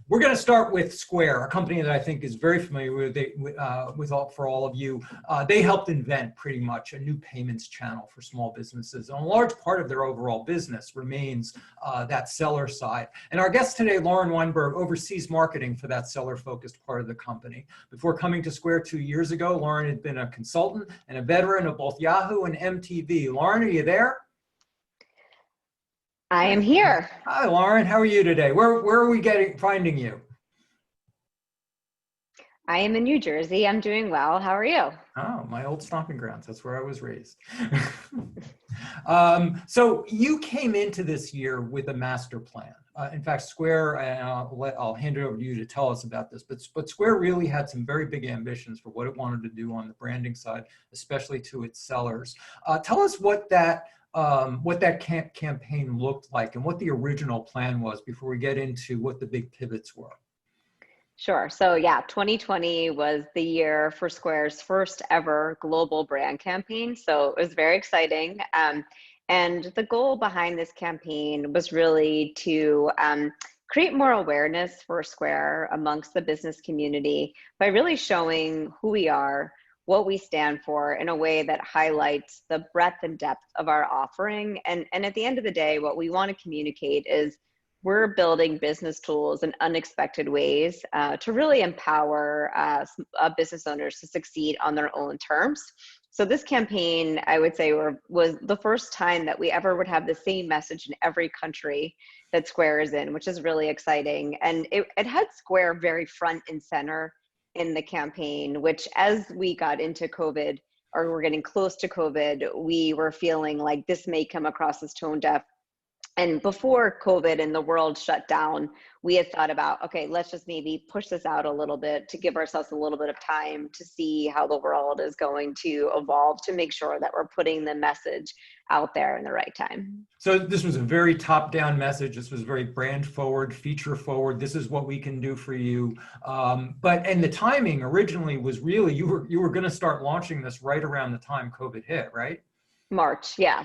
We're going to start with Square, a company that I think is very familiar for all of you. They helped invent pretty much a new payments channel for small businesses. And a large part of their overall business remains that seller side. And our guest today, Lauren Weinberg, oversees marketing for that seller-focused part of the company. Before coming to Square 2 years ago, Lauren had been a consultant and a veteran of both Yahoo and MTV. Lauren, are you there? I am here. Hi, Lauren. How are you today? Where are we finding you? I am in New Jersey. I'm doing well. How are you? Oh, my old stomping grounds. That's where I was raised. So you came into this year with a master plan. In fact, Square, and I'll hand it over to you to tell us about this, but Square really had some very big ambitions for what it wanted to do on the branding side, especially to its sellers. Tell us what that campaign looked like and what the original plan was before we get into what the big pivots were. Sure. So yeah, 2020 was the year for Square's first ever global brand campaign. So it was very exciting. And the goal behind this campaign was really to create more awareness for Square amongst the business community by really showing who we are, what we stand for in a way that highlights the breadth and depth of our offering. And at the end of the day, what we want to communicate is we're building business tools in unexpected ways to really empower business owners to succeed on their own terms. So this campaign, I would say, was the first time that we ever would have the same message in every country that Square is in, which is really exciting. And it had Square very front and center in the campaign, which as we got into COVID, or we're getting close to COVID, we were feeling like this may come across as tone deaf. And before COVID and the world shut down, we had thought about, okay, let's just maybe push this out a little bit to give ourselves a little bit of time to see how the world is going to evolve, to make sure that we're putting the message out there in the right time. So this was a very top-down message. This was very brand forward, feature forward. This is what we can do for you. And the timing originally was really, you were going to start launching this right around the time COVID hit, right? March, yeah.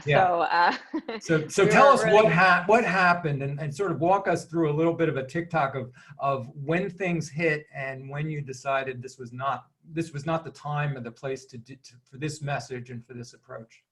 So tell us what happened and sort of walk us through a little bit of a TikTok of when things hit and when you decided this was not the time or the place for this message and for this approach.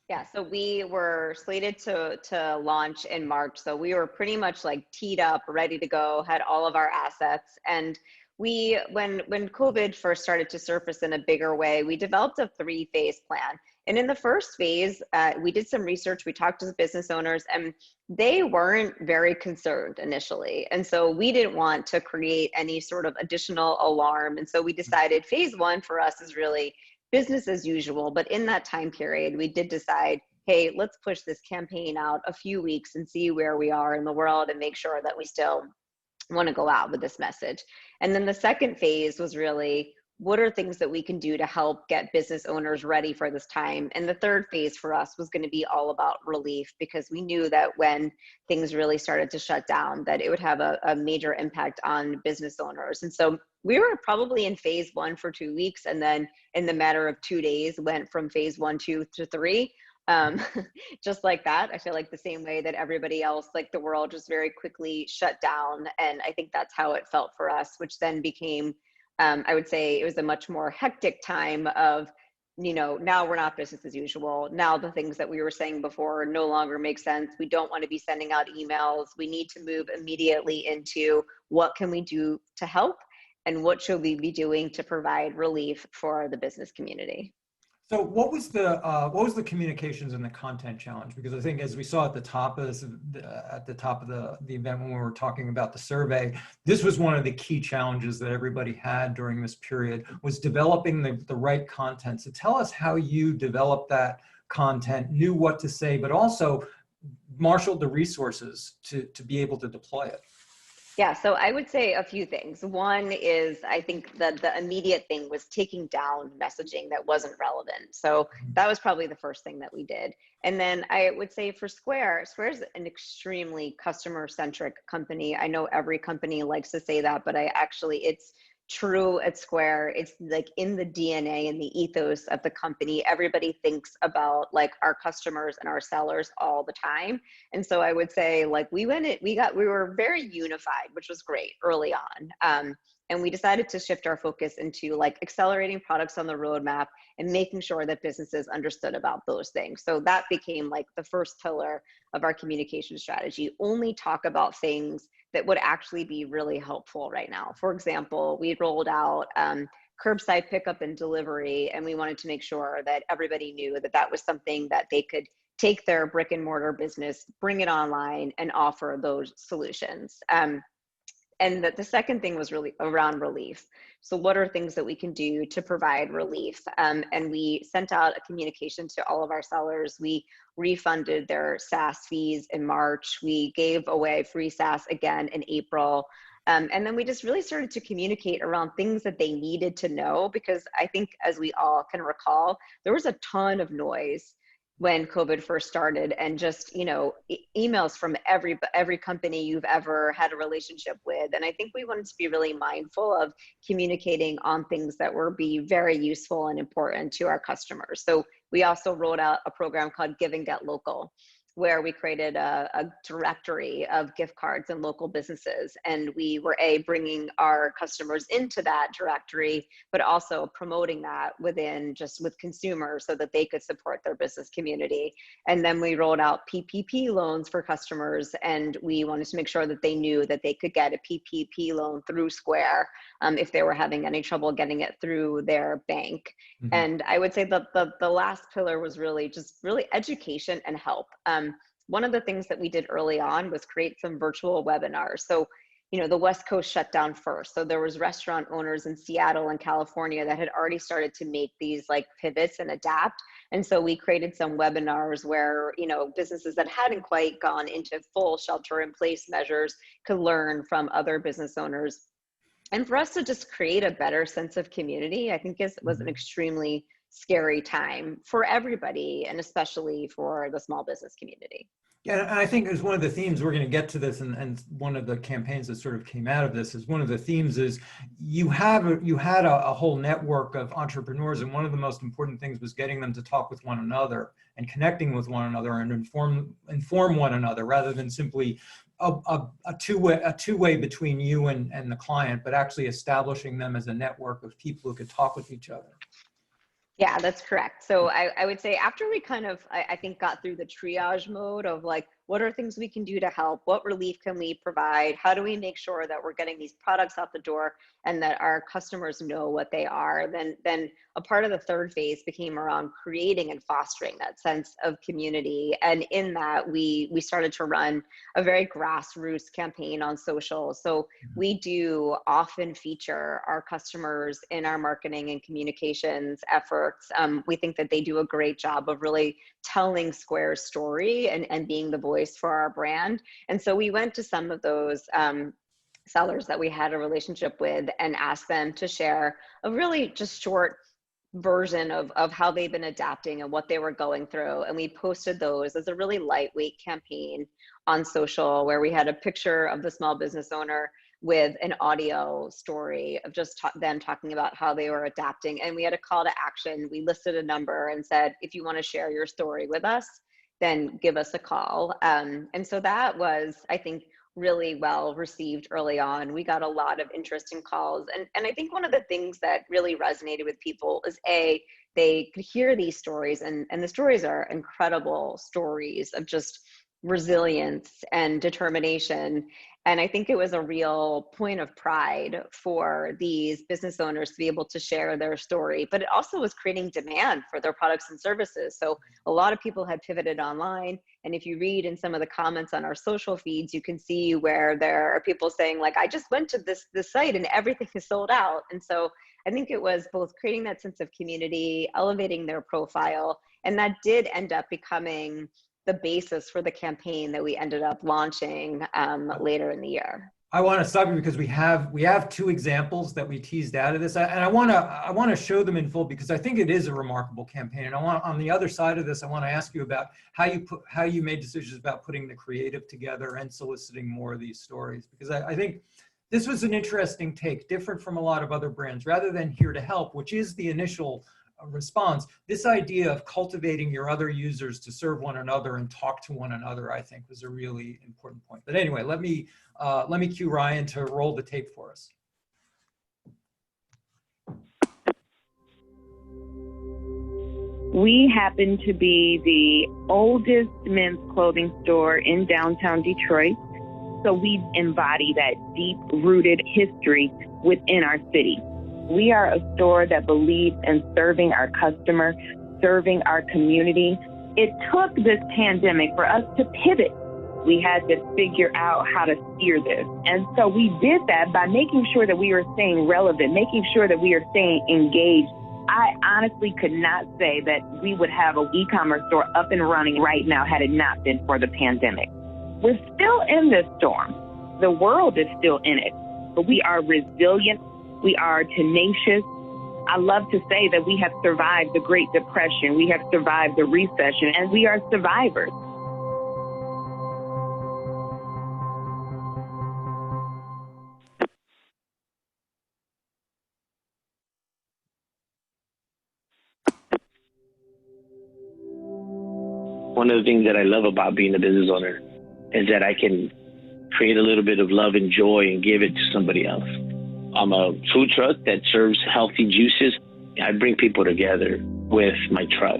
Yeah, so we were slated to launch in March. So we were pretty much like teed up, ready to go, had all of our assets. And when COVID first started to surface in a bigger way, we developed a 3-phase plan. And in the first phase, we did some research, we talked to business owners, and they weren't very concerned initially. And so we didn't want to create any sort of additional alarm. And so we decided phase 1 for us is really business as usual. But in that time period, we did decide, hey, let's push this campaign out a few weeks and see where we are in the world and make sure that we still want to go out with this message. And then the second phase was really, what are things that we can do to help get business owners ready for this time? And the third phase for us was going to be all about relief, because we knew that when things really started to shut down, that it would have a major impact on business owners. And so we were probably in phase 1 for 2 weeks. And then in the matter of 2 days, went from phase 1, 2 to 3. Just like that. I feel like the same way that everybody else, like the world just very quickly shut down. And I think that's how it felt for us, which then became, I would say it was a much more hectic time of, now we're not business as usual. Now the things that we were saying before no longer make sense. We don't want to be sending out emails. We need to move immediately into what can we do to help and what should we be doing to provide relief for the business community. So what was the communications and the content challenge? Because I think as we saw at the top of the event when we were talking about the survey, this was one of the key challenges that everybody had during this period, was developing the right content. So tell us how you developed that content, knew what to say, but also marshaled the resources to be able to deploy it. Yeah, so I would say a few things. One is, I think that the immediate thing was taking down messaging that wasn't relevant. So that was probably the first thing that we did. And then I would say for Square's an extremely customer-centric company. I know every company likes to say that, but it's true at Square. It's like in the DNA and the ethos of the company. Everybody thinks about like our customers and our sellers all the time. And so I would say like we were very unified, which was great early on. And we decided to shift our focus into like accelerating products on the roadmap and making sure that businesses understood about those things. So that became like the first pillar of our communication strategy. Only talk about things that would actually be really helpful right now. For example, we rolled out curbside pickup and delivery, and we wanted to make sure that everybody knew that that was something that they could take their brick and mortar business, bring it online, and offer those solutions. And that the second thing was really around relief. So what are things that we can do to provide relief? And we sent out a communication to all of our sellers. We refunded their SaaS fees in March. We gave away free SaaS again in April. And then we just really started to communicate around things that they needed to know, because I think, as we all can recall, there was a ton of noise when COVID first started, and just, you know, emails from every company you've ever had a relationship with. And I think we wanted to be really mindful of communicating on things that were be very useful and important to our customers. So we also rolled out a program called Give and Get Local, where we created a directory of gift cards and local businesses. And we were bringing our customers into that directory, but also promoting that within just with consumers so that they could support their business community. And then we rolled out PPP loans for customers. And we wanted to make sure that they knew that they could get a PPP loan through Square if they were having any trouble getting it through their bank. Mm-hmm. And I would say the last pillar was really education and help. One of the things that we did early on was create some virtual webinars. So, you know, the West Coast shut down first. So there was restaurant owners in Seattle and California that had already started to make these like pivots and adapt. And so we created some webinars where, you know, businesses that hadn't quite gone into full shelter in place measures could learn from other business owners. And for us to just create a better sense of community, I think was an extremely scary time for everybody, and especially for the small business community. Yeah, and I think it's one of the themes, we're going to get to this, and one of the campaigns that sort of came out of this is one of the themes is you had a whole network of entrepreneurs, and one of the most important things was getting them to talk with one another and connecting with one another and inform one another, rather than simply a two-way between you and the client, but actually establishing them as a network of people who could talk with each other. Yeah, that's correct. So I would say after we kind of, I think, got through the triage mode of like, what are things we can do to help? What relief can we provide? How do we make sure that we're getting these products out the door and that our customers know what they are? Then a part of the third phase became around creating and fostering that sense of community. And in that, we started to run a very grassroots campaign on social. So we do often feature our customers in our marketing and communications efforts. We think that they do a great job of really telling Square's story and being the voice for our brand. And so we went to some of those sellers that we had a relationship with and asked them to share a really just short version of how they've been adapting and what they were going through. And we posted those as a really lightweight campaign on social, where we had a picture of the small business owner with an audio story of just them talking about how they were adapting. And we had a call to action. We listed a number and said, if you want to share your story with us, then give us a call. And so that was, I think, really well received early on. We got a lot of interesting calls. And I think one of the things that really resonated with people is they could hear these stories, and the stories are incredible stories of just resilience and determination. And I think it was a real point of pride for these business owners to be able to share their story, but it also was creating demand for their products and services. So a lot of people had pivoted online. And if you read in some of the comments on our social feeds, you can see where there are people saying like, I just went to this site and everything is sold out. And so I think it was both creating that sense of community, elevating their profile, and that did end up becoming the basis for the campaign that we ended up launching later in the year. I want to stop you because we have two examples that we teased out of this, and I want to show them in full because I think it is a remarkable campaign. And on the other side of this, I want to ask you about how you made decisions about putting the creative together and soliciting more of these stories, because I think This was an interesting take, different from a lot of other brands. Rather than here to help, which is the initial response, this idea of cultivating your other users to serve one another and talk to one another, I think was a really important point. But anyway, let me cue Ryan to roll the tape for us. We happen to be the oldest men's clothing store in downtown Detroit, so we embody that deep-rooted history within our city. We are a store that believes in serving our customer, serving our community. It took this pandemic for us to pivot. We had to figure out how to steer this. And so we did that by making sure that we were staying relevant, making sure that we are staying engaged. I honestly could not say that we would have an e-commerce store up and running right now had it not been for the pandemic. We're still in this storm. The world is still in it, but we are resilient. We are tenacious. I love to say that we have survived the Great Depression. We have survived the recession, and we are survivors. One of the things that I love about being a business owner is that I can create a little bit of love and joy and give it to somebody else. I'm a food truck that serves healthy juices. I bring people together with my truck.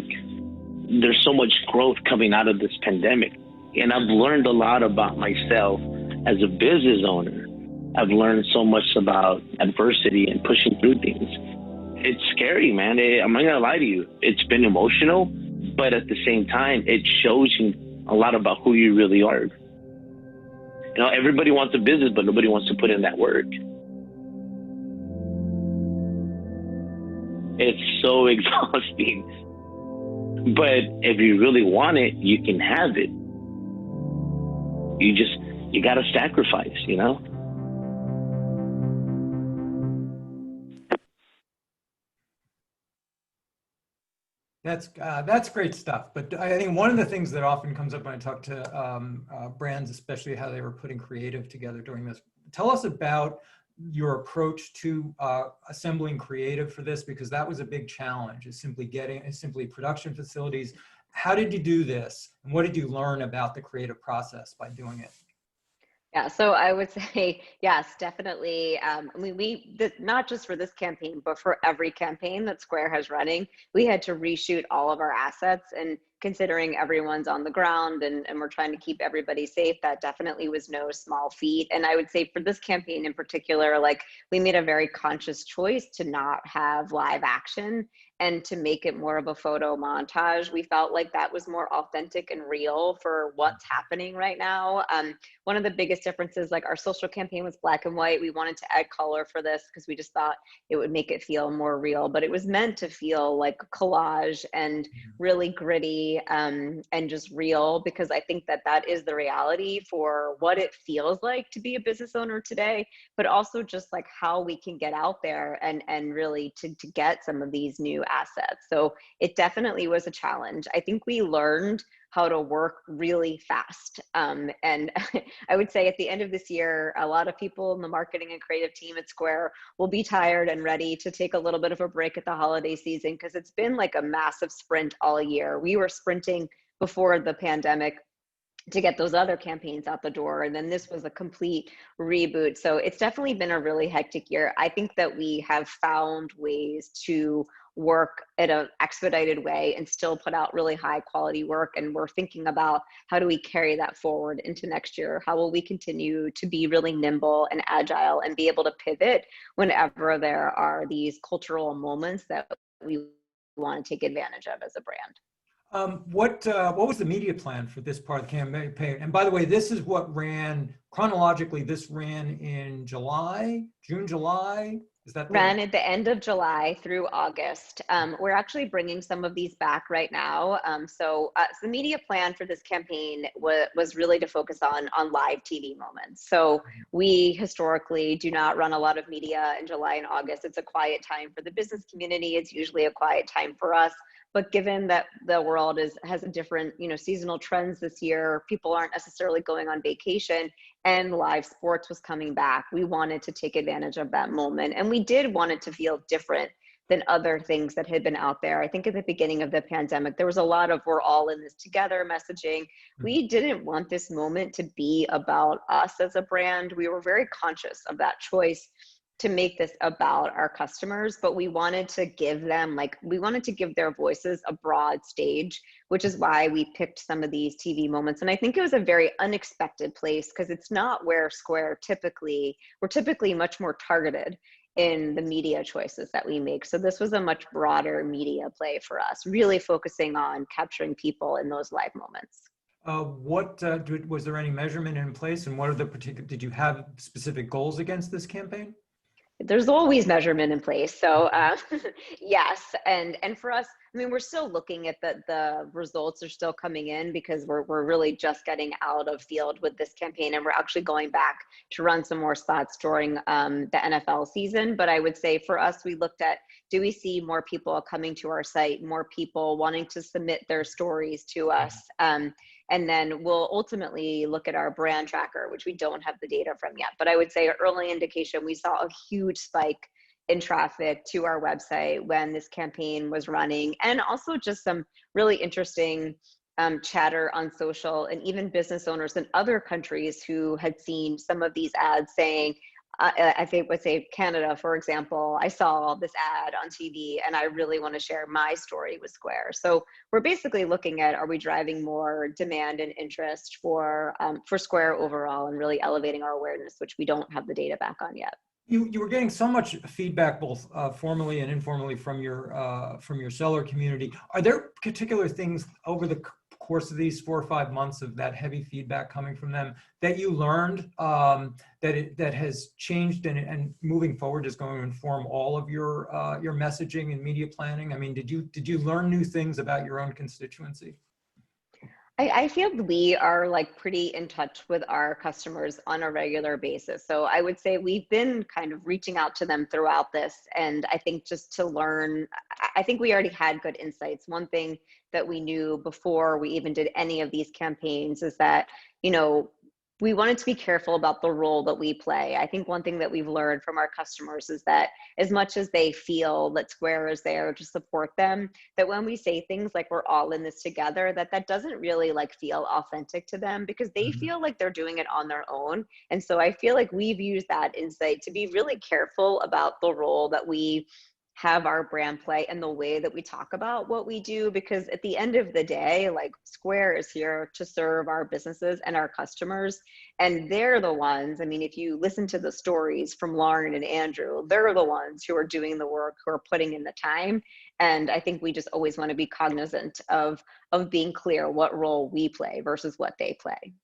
There's so much growth coming out of this pandemic, and I've learned a lot about myself as a business owner. I've learned so much about adversity and pushing through things. It's scary, man. I'm not gonna lie to you. It's been emotional, but at the same time, it shows you a lot about who you really are. You know, everybody wants a business, but nobody wants to put in that work. It's so exhausting. But if you really want it, you can have it. You gotta sacrifice, you know? That's great stuff. But I think one of the things that often comes up when I talk to brands, especially how they were putting creative together during this. Tell us about your approach to assembling creative for this, because that was a big challenge. Is simply production facilities. How did you do this, and what did you learn about the creative process by doing it? Yeah, so I would say, yes, definitely. I mean, not just for this campaign, but for every campaign that Square has running, we had to reshoot all of our assets, and considering everyone's on the ground and we're trying to keep everybody safe, that definitely was no small feat. And I would say for this campaign in particular, like, we made a very conscious choice to not have live action and to make it more of a photo montage. We felt like that was more authentic and real for what's happening right now. One of the biggest differences, like, our social campaign was black and white. We wanted to add color for this because we just thought it would make it feel more real, but it was meant to feel like collage and really gritty and just real, because I think that that is the reality for what it feels like to be a business owner today, but also just like how we can get out there and really to get some of these new assets. So it definitely was a challenge. I think we learned how to work really fast. And I would say at the end of this year, a lot of people in the marketing and creative team at Square will be tired and ready to take a little bit of a break at the holiday season, because it's been like a massive sprint all year. We were sprinting before the pandemic to get those other campaigns out the door, and then this was a complete reboot. So it's definitely been a really hectic year. I think that we have found ways to work at an expedited way and still put out really high quality work, and we're thinking about how do we carry that forward into next year. How will we continue to be really nimble and agile and be able to pivot whenever there are these cultural moments that we want to take advantage of as a brand. What was the media plan for this part of the campaign? And by the way, this is what ran chronologically. This ran in June, July. Is that ran at the end of July through August. We're actually bringing some of these back right now. So the media plan for this campaign was really to focus on live TV moments. So we historically do not run a lot of media in July and August. It's a quiet time for the business community. It's usually a quiet time for us. But given that the world has a different, seasonal trends this year, people aren't necessarily going on vacation, and live sports was coming back. We wanted to take advantage of that moment. And we did want it to feel different than other things that had been out there. I think at the beginning of the pandemic, there was a lot of we're all in this together messaging. We didn't want this moment to be about us as a brand. We were very conscious of that choice to make this about our customers, but we wanted to give them, we wanted to give their voices a broad stage, which is why we picked some of these TV moments. And I think it was a very unexpected place because it's not where Square we're typically much more targeted in the media choices that we make. So this was a much broader media play for us, really focusing on capturing people in those live moments. Was there any measurement in place, and what are the did you have specific goals against this campaign? There's always measurement in place. So yes. And for us, I mean, we're still looking at the results are still coming in because we're really just getting out of field with this campaign. And we're actually going back to run some more spots during the NFL season. But I would say for us, we looked at, do we see more people coming to our site, more people wanting to submit their stories to us? And then we'll ultimately look at our brand tracker, which we don't have the data from yet. But I would say early indication, we saw a huge spike in traffic to our website when this campaign was running, and also just some really interesting chatter on social, and even business owners in other countries who had seen some of these ads saying, I think let's say Canada, for example, I saw this ad on TV and I really want to share my story with Square. So we're basically looking at, are we driving more demand and interest for Square overall, and really elevating our awareness, which we don't have the data back on yet. You were getting so much feedback, both formally and informally, from your seller community. Are there particular things over the course of these 4 or 5 months of that heavy feedback coming from them that you learned that has changed and moving forward is going to inform all of your messaging and media planning? I mean, did you learn new things about your own constituency? I feel we are pretty in touch with our customers on a regular basis. So I would say we've been kind of reaching out to them throughout this. And I think just to learn, I think we already had good insights. One thing that we knew before we even did any of these campaigns is that, we wanted to be careful about the role that we play. I think one thing that we've learned from our customers is that as much as they feel that Square is there to support them, that when we say things like we're all in this together, that doesn't really feel authentic to them, because they feel like they're doing it on their own. And so I feel like we've used that insight to be really careful about the role that we have our brand play and the way that we talk about what we do, because at the end of the day, Square is here to serve our businesses and our customers. And they're the ones, I mean, if you listen to the stories from Lauren and Andrew, they're the ones who are doing the work, who are putting in the time. And I think we just always want to be cognizant of being clear what role we play versus what they play.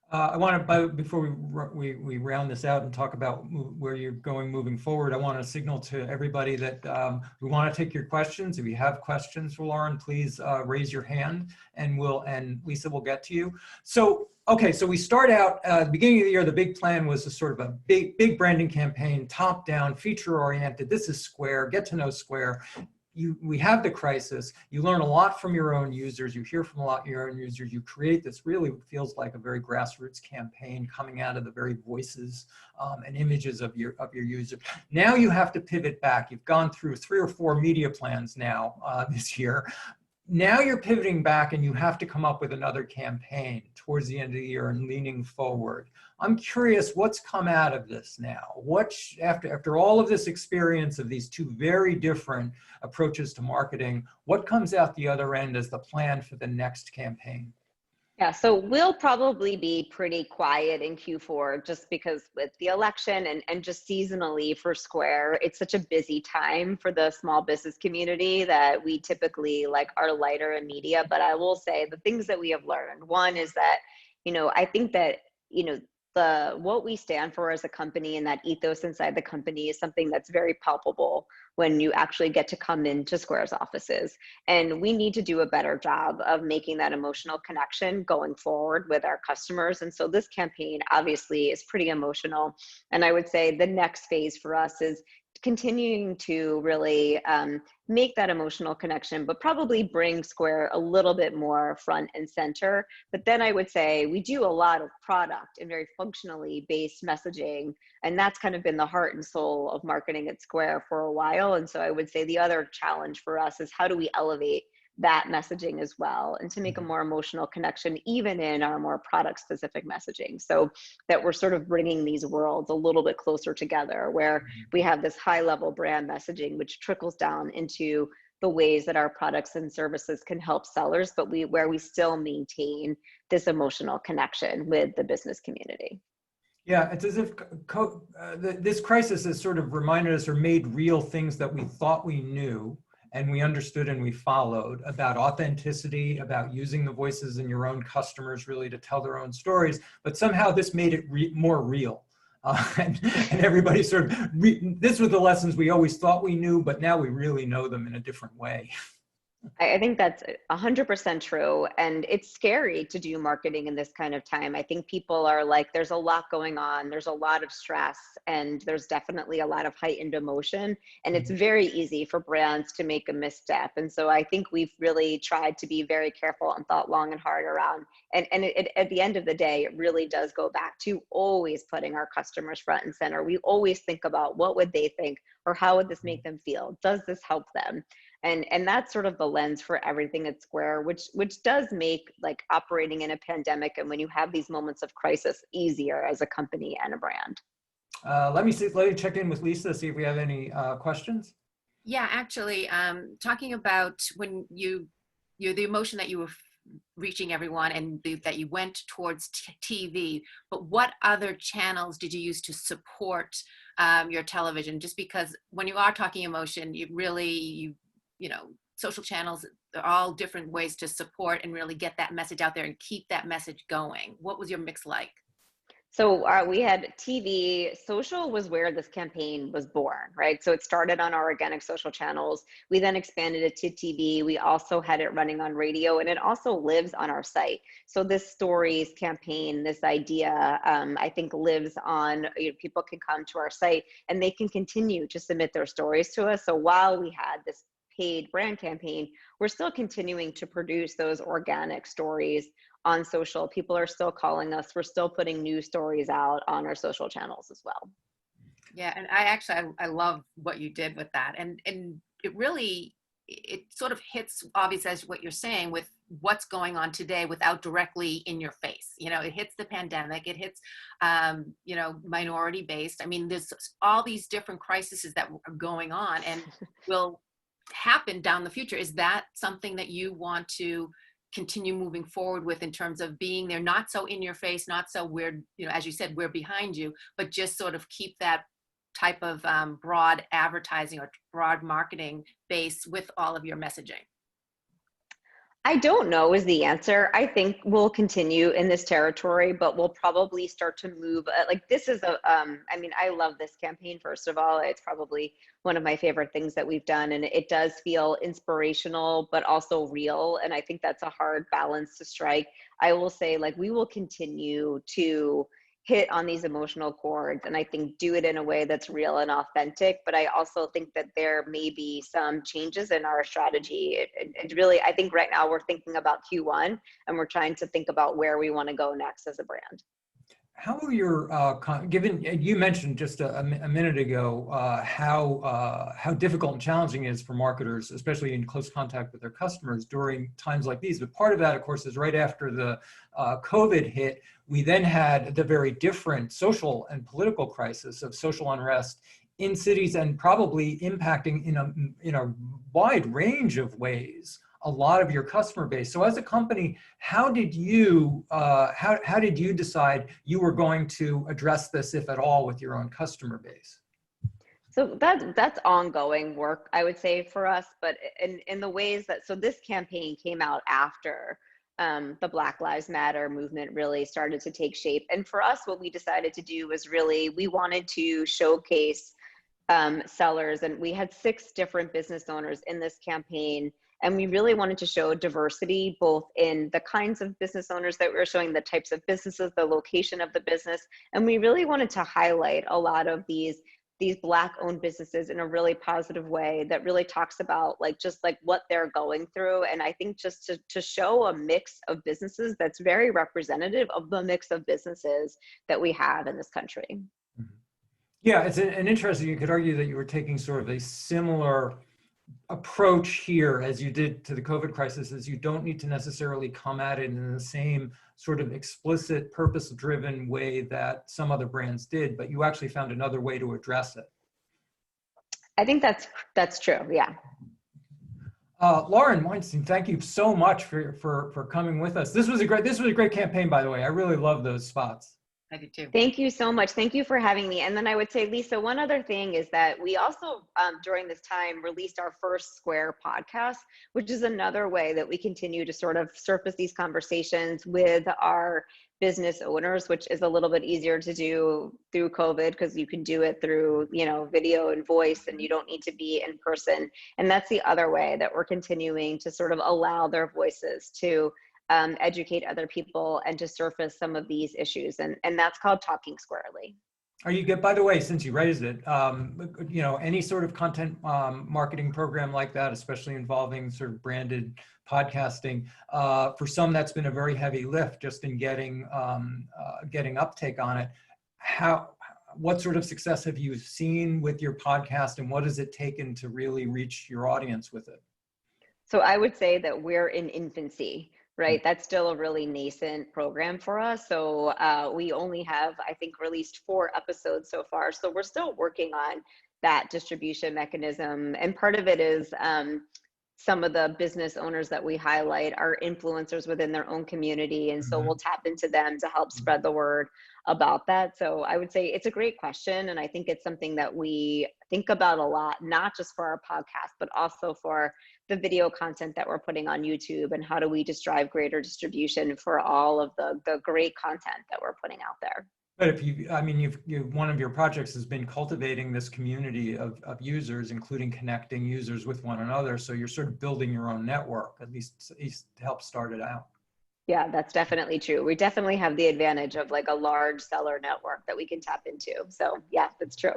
I want to, before we round this out and talk about where you're going moving forward, I want to signal to everybody that we want to take your questions. If you have questions for Lauren, please raise your hand, and Lisa will get to you. So, okay, so we start out at the beginning of the year. The big plan was a sort of a big branding campaign, top down, feature oriented. This is Square. Get to know Square. We have the crisis. You learn a lot from your own users. You hear from a lot of your own users. You create this really feels like a very grassroots campaign coming out of the very voices and images of your user. Now you have to pivot back. You've gone through 3 or 4 media plans now this year. Now you're pivoting back, and you have to come up with another campaign towards the end of the year and leaning forward. I'm curious what's come out of this now. After all of this experience of these 2 very different approaches to marketing, what comes out the other end as the plan for the next campaign? Yeah, so we'll probably be pretty quiet in Q4 just because with the election and just seasonally for Square, it's such a busy time for the small business community that we typically are lighter in media. But I will say the things that we have learned. One is that, I think that, what we stand for as a company and that ethos inside the company is something that's very palpable when you actually get to come into Square's offices. And we need to do a better job of making that emotional connection going forward with our customers. And so this campaign obviously is pretty emotional. And I would say the next phase for us is continuing to really make that emotional connection, but probably bring Square a little bit more front and center. But then I would say we do a lot of product and very functionally based messaging, and that's kind of been the heart and soul of marketing at Square for a while. And so I would say the other challenge for us is how do we elevate that messaging as well, and to make a more emotional connection even in our more product specific messaging, so that we're sort of bringing these worlds a little bit closer together, where we have this high level brand messaging which trickles down into the ways that our products and services can help sellers, but where we still maintain this emotional connection with the business community. Yeah, it's as if this crisis has sort of reminded us or made real things that we thought we knew and we understood and we followed, about authenticity, about using the voices in your own customers really to tell their own stories, but somehow this made it more real. And everybody sort of, this were the lessons we always thought we knew, but now we really know them in a different way. I think that's 100% true. And it's scary to do marketing in this kind of time. I think people are like, there's a lot going on. There's a lot of stress, and there's definitely a lot of heightened emotion. And it's very easy for brands to make a misstep. And so I think we've really tried to be very careful and thought long and hard around. And at the end of the day, it really does go back to always putting our customers front and center. We always think about what would they think, or how would this make them feel? Does this help them? And that's sort of the lens for everything at Square, which does make like operating in a pandemic and when you have these moments of crisis easier as a company and a brand. Let me check in with Lisa, see if we have any questions. Yeah, actually, talking about when the emotion that you were reaching everyone and that you went towards TV, but what other channels did you use to support your television? Just because when you are talking emotion, you know, social channels are all different ways to support and really get that message out there and keep that message going. What was your mix like? So we had TV. Social was where this campaign was born, right? So it started on our organic social channels. We then expanded it to TV. We also had it running on radio, and it also lives on our site. So this stories campaign, this idea, I think lives on, people can come to our site and they can continue to submit their stories to us. So while we had this paid brand campaign, we're still continuing to produce those organic stories on social. People are still calling us. We're still putting new stories out on our social channels as well. Yeah, and I love what you did with that. And it really, it sort of hits obvious as what you're saying with what's going on today without directly in your face. You know, it hits the pandemic, it hits, you know, minority based. I mean, there's all these different crises that are going on and will happen down the future. Is that something that you want to continue moving forward with in terms of being there, not so in your face, not so we're, you know, as you said, we're behind you, but just sort of keep that type of broad advertising or broad marketing base with all of your messaging? I don't know is the answer. I think we'll continue in this territory, but we'll probably start to move. Like this is I mean, I love this campaign, first of all. It's probably one of my favorite things that we've done. And it does feel inspirational, but also real. And I think that's a hard balance to strike. I will say, like, we will continue to hit on these emotional chords, and I think do it in a way that's real and authentic. But I also think that there may be some changes in our strategy. It really, I think right now we're thinking about Q1 and we're trying to think about where we want to go next as a brand. How are your, given, you mentioned just a minute ago how difficult and challenging it is for marketers, especially in close contact with their customers during times like these. But part of that, of course, is right after the COVID hit, we then had the very different social and political crisis of social unrest in cities and probably impacting in a wide range of ways a lot of your customer base. So as a company, how did you decide you were going to address this, if at all, with your own customer base? So that's ongoing work, I would say, for us, but in the ways that, so this campaign came out after the Black Lives Matter movement really started to take shape. And for us, what we decided to do was really, we wanted to showcase sellers, and we had 6 different business owners in this campaign. And we really wanted to show diversity, both in the kinds of business owners that we were showing, the types of businesses, the location of the business. And we really wanted to highlight a lot of these these Black-owned businesses in a really positive way that really talks about like just like what they're going through. And I think just to show a mix of businesses that's very representative of the mix of businesses that we have in this country. Yeah, it's an interesting, you could argue that you were taking sort of a similar approach here as you did to the COVID crisis, is you don't need to necessarily come at it in the same sort of explicit, purpose-driven way that some other brands did, but you actually found another way to address it. I think that's true, yeah. Lauren Weinstein, thank you so much for coming with us. This was a great campaign, by the way. I really love those spots. I do too. Thank you so much. Thank you for having me. And then I would say, Lisa, one other thing is that we also, during this time, released our first Square podcast, which is another way that we continue to sort of surface these conversations with our business owners, which is a little bit easier to do through COVID because you can do it through, you know, video and voice, and you don't need to be in person. And that's the other way that we're continuing to sort of allow their voices to educate other people and to surface some of these issues. And that's called Talking Squarely. Are you by the way, since you raised it, you know, any sort of content marketing program like that, especially involving sort of branded podcasting, for some that's been a very heavy lift just in getting uptake on it. What sort of success have you seen with your podcast, and what has it taken to really reach your audience with it? So I would say that we're in infancy. Right, that's still a really nascent program for us. So we only have, I think, released 4 episodes so far. So we're still working on that distribution mechanism. And part of it is some of the business owners that we highlight are influencers within their own community. And so we'll tap into them to help spread the word about that. So I would say it's a great question. And I think it's something that we think about a lot, not just for our podcast, but also for the video content that we're putting on YouTube, and how do we just drive greater distribution for all of the great content that we're putting out there. But if you've one of your projects has been cultivating this community of users, including connecting users with one another. So you're sort of building your own network, at least to help start it out. Yeah, that's definitely true. We definitely have the advantage of like a large seller network that we can tap into. So yeah, that's true.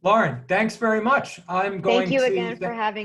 Lauren, thanks very much. I'm going to thank you again for having